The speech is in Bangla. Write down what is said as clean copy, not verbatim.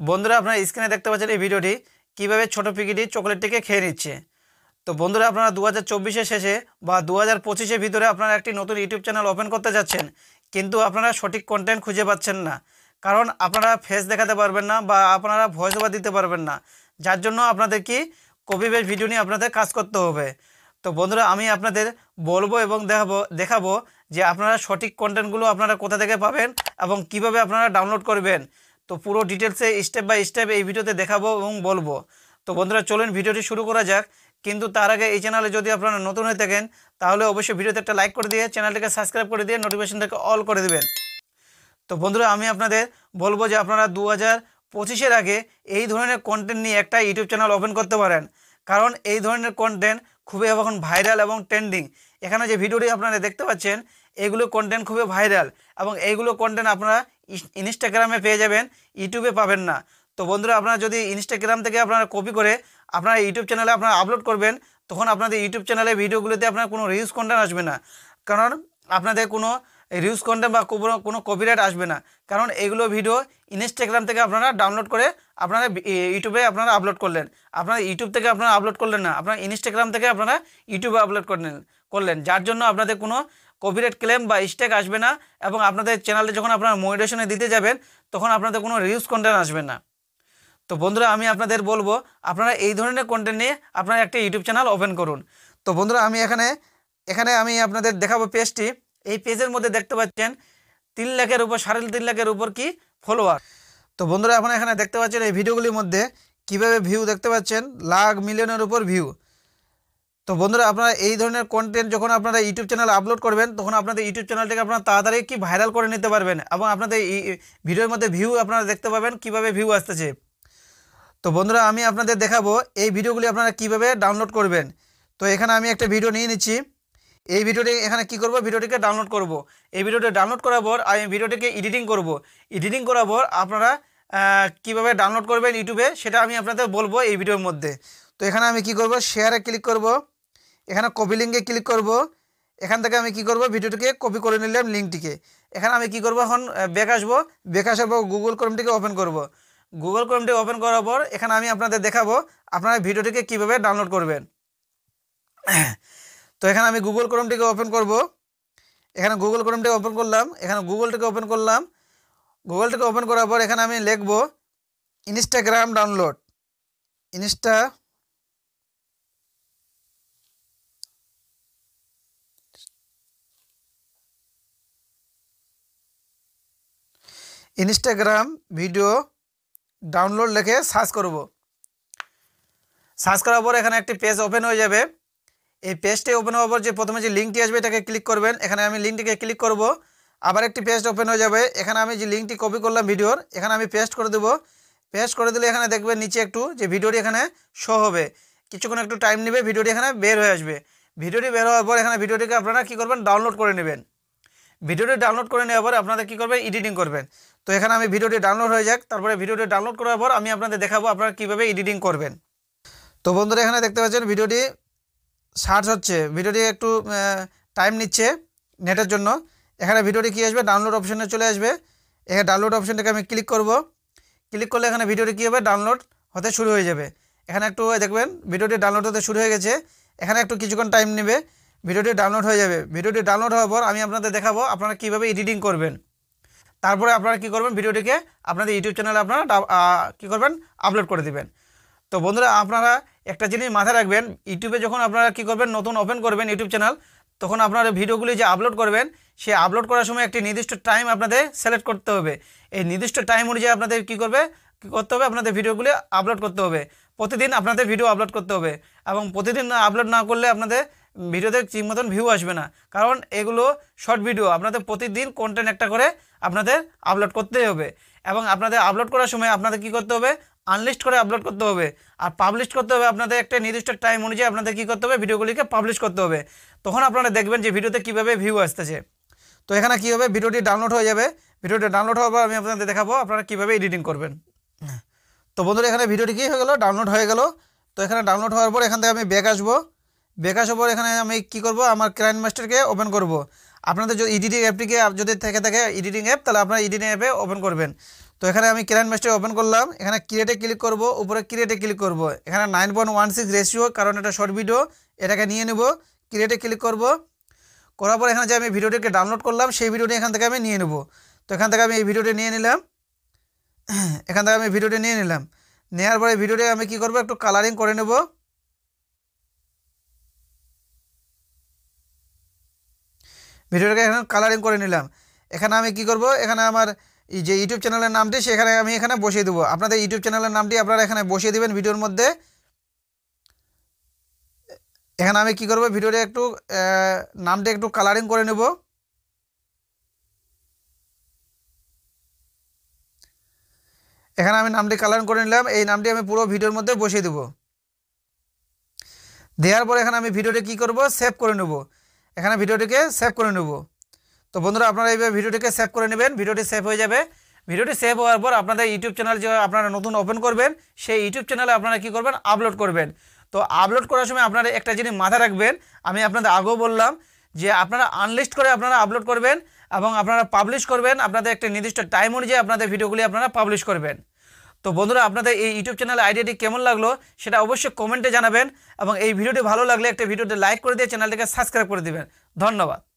বন্ধুরা আপনারা স্ক্রিনে দেখতে পাচ্ছেন এই ভিডিওটি কিভাবে ছোট পিকিটি চকলেটটিকে খেয়ে নিচ্ছে। তো বন্ধুরা আপনারা 2024 শেষে বা 2025 ভিতরে আপনারা একটি নতুন ইউটিউব চ্যানেল ওপেন করতে যাচ্ছেন, কিন্তু আপনারা সঠিক কন্টেন্ট খুঁজে পাচ্ছেন না, কারণ আপনারা ফেস দেখাতে পারবেন না বা আপনারা ভয়েস ওভার দিতে পারবেন না, যার জন্য আপনাদের কি কপি পেস্ট ভিডিও নিয়ে আপনাদের কাজ করতে হবে। তো বন্ধুরা আমি আপনাদের বলবো এবং দেখাবো যে আপনারা সঠিক কন্টেন্টগুলো আপনারা কোথা থেকে পাবেন এবং কিভাবে আপনারা ডাউনলোড করবেন। তো পুরো ডিটেলসে স্টেপ বাই স্টেপ এই ভিডিওতে দেখাবো এবং বলবো। তো বন্ধুরা চলুন ভিডিওটি শুরু করা যাক। কিন্তু তার আগে এই চ্যানেলে যদি আপনারা নতুন হয়ে থাকেন তাহলে অবশ্যই ভিডিওতে একটা লাইক করে দিয়ে চ্যানেলটিকে সাবস্ক্রাইব করে দিয়ে নোটিফিকেশনটাকে অল করে দেবেন। তো বন্ধুরা আমি আপনাদের বলবো যে আপনারা 2025 আগে এই ধরনের কন্টেন্ট নিয়ে একটা ইউটিউব চ্যানেল ওপেন করতে পারেন, কারণ এই ধরনের কন্টেন্ট খুবই এখন ভাইরাল এবং ট্রেন্ডিং। এখানে যে ভিডিওটি আপনারা দেখতে পাচ্ছেন এগুলো কন্টেন্ট খুবই ভাইরাল এবং এইগুলো কন্টেন্ট আপনারা ইনস্টাগ্রামে পেয়ে যাবেন, ইউটিউবে পাবেন না। তো বন্ধুরা আপনারা যদি ইনস্টাগ্রাম থেকে আপনারা কপি করে আপনারা ইউটিউব চ্যানেলে আপনারা আপলোড করবেন, তখন আপনাদের ইউটিউব চ্যানেলে ভিডিওগুলোতে আপনার কোনো রিউজ কন্টেন্ট আসবে না, কারণ আপনাদের কোনো রিউজ কন্টেন্ট বা কোনো কপিরাইট আসবে না, কারণ এগুলো ভিডিও ইনস্টাগ্রাম থেকে আপনারা ডাউনলোড করে আপনারা ইউটিউবে আপনারা আপলোড করলেন। আপনারা ইউটিউব থেকে আপনারা আপলোড করলেন না, আপনারা ইনস্টাগ্রাম থেকে আপনারা ইউটিউবে আপলোড করলেন, যার জন্য আপনাদের কোনো কপিরাইট ক্লেম বা স্ট্রাইক আসবে না এবং আপনাদের চ্যানেলে যখন আপনারা মনিটাইজেশনে দিতে যাবেন তখন আপনাদের কোনো রিউজ কন্টেন্ট আসবে না। তো বন্ধুরা আমি আপনাদের বলবো আপনারা এই ধরনের কন্টেন্ট নিয়ে আপনারা একটা ইউটিউব চ্যানেল ওপেন করুন। তো বন্ধুরা আমি এখানে আমি আপনাদের দেখাবো পেজটি। এই পেজের মধ্যে দেখতে পাচ্ছেন 3 লাখের উপর 3.5 লাখের উপর কি ফলোয়ার। তো বন্ধুরা আপনারা এখানে দেখতে পাচ্ছেন এই ভিডিওগুলির মধ্যে কিভাবে ভিউ দেখতে পাচ্ছেন, লাখ মিলিয়নের উপর ভিউ। তো বন্ধুরা আপনারা এই ধরনের কন্টেন্ট যখন আপনারা ইউটিউব চ্যানেলে আপলোড করবেন তখন আপনাদের ইউটিউব চ্যানেলটাকে আপনারা তাড়াতাড়ি কি ভাইরাল করে নিতে পারবেন এবং আপনাদের এই ভিডিওর মধ্যে ভিউ আপনারা দেখতে পাবেন কিভাবে ভিউ আসতেছে। তো বন্ধুরা আমি আপনাদের দেখাবো এই ভিডিওগুলি আপনারা কিভাবে ডাউনলোড করবেন। তো এখানে আমি একটা ভিডিও নিয়ে নিচ্ছি। এই ভিডিওটি এখানে কি করব, ভিডিওটিকে ডাউনলোড করব। এই ভিডিওটি ডাউনলোড করার পর আমি ভিডিওটিকে এডিটিং করব। এডিটিং করার পর আপনারা কিভাবে ডাউনলোড করবেন ইউটিউবে সেটা আমি আপনাদের বলবো এই ভিডিওর মধ্যে। তো এখানে আমি কি করব, শেয়ারে ক্লিক করব, এখানে কপি লিঙ্কে ক্লিক করব। এখান থেকে আমি কি করব, ভিডিওটিকে কপি করে নিলাম লিঙ্কটিকে। এখানে আমি কি করব, এখন ব্যাক আসার পর গুগল ক্রোমটিকে ওপেন করব। গুগল ক্রোমটি ওপেন করার পর এখানে আমি আপনাদের দেখাবো আপনারা ভিডিওটিকে কিভাবে ডাউনলোড করবেন। তো এখানে আমি গুগল ক্রোমটিকে ওপেন করব। এখানে গুগল ক্রোমটিকে ওপেন করলাম, এখানে গুগলটিকে ওপেন করলাম। গুগলটিকে ওপেন করার পর এখানে আমি লিখব Instagram download. Instagram video download লিখে সার্চ করব। সার্চ করার পর এখানে একটি পেজ ওপেন হয়ে যাবে। এই পেজটি ওপেন হওয়ার পর যে প্রথমে যে লিঙ্কটি আসবে এটাকে ক্লিক করবেন। এখানে আমি লিঙ্কটিকে ক্লিক করব। আবার একটি পেজ ওপেন হয়ে যাবে। এখানে আমি যে লিঙ্কটি কপি করলাম ভিডিওর, এখানে আমি পেস্ট করে দেব। পেস্ট করে দিলে এখানে দেখবেন নিচে একটু যে ভিডিওটি এখানে শো হবে, কিছুক্ষণ একটু টাইম নেবে, ভিডিওটি এখানে বের হয়ে আসবে। ভিডিওটি বের হওয়ার পর এখানে ভিডিওটিকে আপনারা কী করবেন, ডাউনলোড করে নেবেন। ভিডিওটি ডাউনলোড করে নেওয়ার পর আপনারা কী করবেন, এডিটিং করবেন। তো এখানে আমি ভিডিওটি ডাউনলোড হয়ে যাক, তারপরে ভিডিওটি ডাউনলোড করার পর আমি আপনাদের দেখাবো আপনারা কীভাবে এডিটিং করবেন। তো বন্ধুরা এখানে দেখতে পাচ্ছেন ভিডিওটি সার্চ হচ্ছে, ভিডিওটি একটু টাইম নিচ্ছে নেটের জন্য। এখানে ভিডিওটি কী আসবে, ডাউনলোড অপশানে চলে আসবে। এখানে ডাউনলোড অপশানটাকে আমি ক্লিক করব। ক্লিক করলে এখানে ভিডিওটি কী হবে, ডাউনলোড হতে শুরু হয়ে যাবে। এখানে একটু দেখবেন ভিডিওটি ডাউনলোড হতে শুরু হয়ে গেছে। এখানে একটু কিছুক্ষণ টাইম নেবে, ভিডিওটি ডাউনলোড হয়ে যাবে। ভিডিওটি ডাউনলোড হওয়ার পর আমি আপনাদের দেখাবো আপনারা কীভাবে এডিটিং করবেন। তারপরে আপনারা কী করবেন, ভিডিওটিকে আপনাদের ইউটিউব চ্যানেলে আপনারা কী করবেন, আপলোড করে দেবেন। তো বন্ধুরা আপনারা একটা জিনিস মাথায় রাখবেন, ইউটিউবে যখন আপনারা কী করবেন, নতুন ওপেন করবেন ইউটিউব চ্যানেল, তখন আপনারা ভিডিওগুলি যে আপলোড করবেন সে আপলোড করার সময় একটি নির্দিষ্ট টাইম আপনাদের সিলেক্ট করতে হবে। এই নির্দিষ্ট টাইম অনুযায়ী আপনাদের কী করতে হবে, আপনাদের ভিডিওগুলি আপলোড করতে হবে। প্রতিদিন আপনাদের ভিডিও আপলোড করতে হবে এবং প্রতিদিন আপলোড না করলে আপনাদের ভিডিওতে ঠিক মতন ভিউ আসবে না, কারণ এগুলো শর্ট ভিডিও। আপনাদের প্রতিদিন কন্টেন্ট একটা করে আপনাদের আপলোড করতেই হবে এবং আপনাদের আপলোড করার সময় আপনাদের কী করতে হবে, আনলিস্ট করে আপলোড করতে হবে আর পাবলিশ করতে হবে। আপনাদের একটা নির্দিষ্ট টাইম অনুযায়ী আপনাদের কী করতে হবে, ভিডিওগুলিকে পাবলিশ করতে হবে। তখন আপনারা দেখবেন যে ভিডিওতে কীভাবে ভিউ আসতেছে। তো এখানে কী হবে, ভিডিওটি ডাউনলোড হয়ে যাবে। ভিডিওটি ডাউনলোড হওয়ার পর আমি আপনাদের দেখাবো আপনারা কীভাবে এডিটিং করবেন। তো বন্ধুরা এখানে ভিডিওটি কী হয়ে গেল, ডাউনলোড হয়ে গেল। তো এখানে ডাউনলোড হওয়ার পর এখান থেকে আমি ব্যাক আসবো। ব্যাক আসার পর এখানে আমি কী করব, আমার কাইনমাস্টারকে ওপেন করব। আপনাদের যদি এডিটিং অ্যাপটিকে যদি থেকে থাকে এডিটিং অ্যাপ, তাহলে আপনারা এডিটিং অ্যাপে ওপেন করবেন। তো এখানে আমি ক্লায়েন্ট মাস্টার ওপেন করলাম, এখানে ক্রিয়েটে ক্লিক করব, উপরে ক্রিয়েটে ক্লিক করব, এখানে 9.16 রেশিও, কারণ এটা শর্ট ভিডিও, এটাকে নিয়ে নেব। ক্রিয়েটে ক্লিক করব, করার পর এখানে যে আমি ভিডিওটিকে ডাউনলোড করলাম সেই ভিডিওটি এখান থেকে আমি নিয়ে নেব। তো এখান থেকে আমি এই ভিডিওটি নিয়ে নিলাম, এখান থেকে আমি ভিডিওটি নিয়ে নিলাম। নেওয়ার পরে ভিডিওটি আমি কি করব, একটু কালারিং করে নেব। ভিডিওটাকে এখানে কালারিং করে নিলাম। এখানে আমি কি করব, এখানে আমার এই যে ইউটিউব চ্যানেলের নামটি সেখানে আমি এখানে বসিয়ে দেবো। আপনাদের ইউটিউব চ্যানেলের নামটি আপনারা এখানে বসিয়ে দেবেন ভিডিওর মধ্যে। এখানে আমি কি করব, ভিডিওটা একটু নামটা একটু কালারিং করে নেব। এখানে আমি নামটি কালারিং করে নিলাম, এই নামটি আমি পুরো ভিডিওর মধ্যে বসিয়ে দেব। দেওয়ার পরে এখানে আমি ভিডিওটি কি করব, সেভ করে নেব। এখানে ভিডিওটিকে সেভ করে নেব। তো বন্ধুরা আপনারা এইভাবে ভিডিওটিকে সেভ করে নেবেন, ভিডিওটি সেভ হয়ে যাবে। ভিডিওটি সেভ হওয়ার পর আপনাদের ইউটিউব চ্যানেল যে আপনারা নতুন ওপেন করবেন সেই ইউটিউব চ্যানেলে আপনারা কি করবেন, আপলোড করবেন। তো আপলোড করার সময় আপনারা একটা জিনিস মাথায় রাখবেন, আমি আপনাদের আগেও বললাম যে আপনারা আনলিস্ট করে আপনারা আপলোড করবেন এবং আপনারা পাবলিশ করবেন। আপনাদের একটা নির্দিষ্ট টাইম অনুযায়ী আপনাদের ভিডিওগুলি আপনারা পাবলিশ করবেন। তো বন্ধুরা আপনাদের এই ইউটিউব চ্যানেলের আইডিয়াটি কেমন লাগলো সেটা অবশ্যই কমেন্টে জানাবেন এবং এই ভিডিওটি ভালো লাগলে একটা ভিডিওতে লাইক করে দিয়ে চ্যানেলটিকে সাবস্ক্রাইব করে দিবেন। ধন্যবাদ।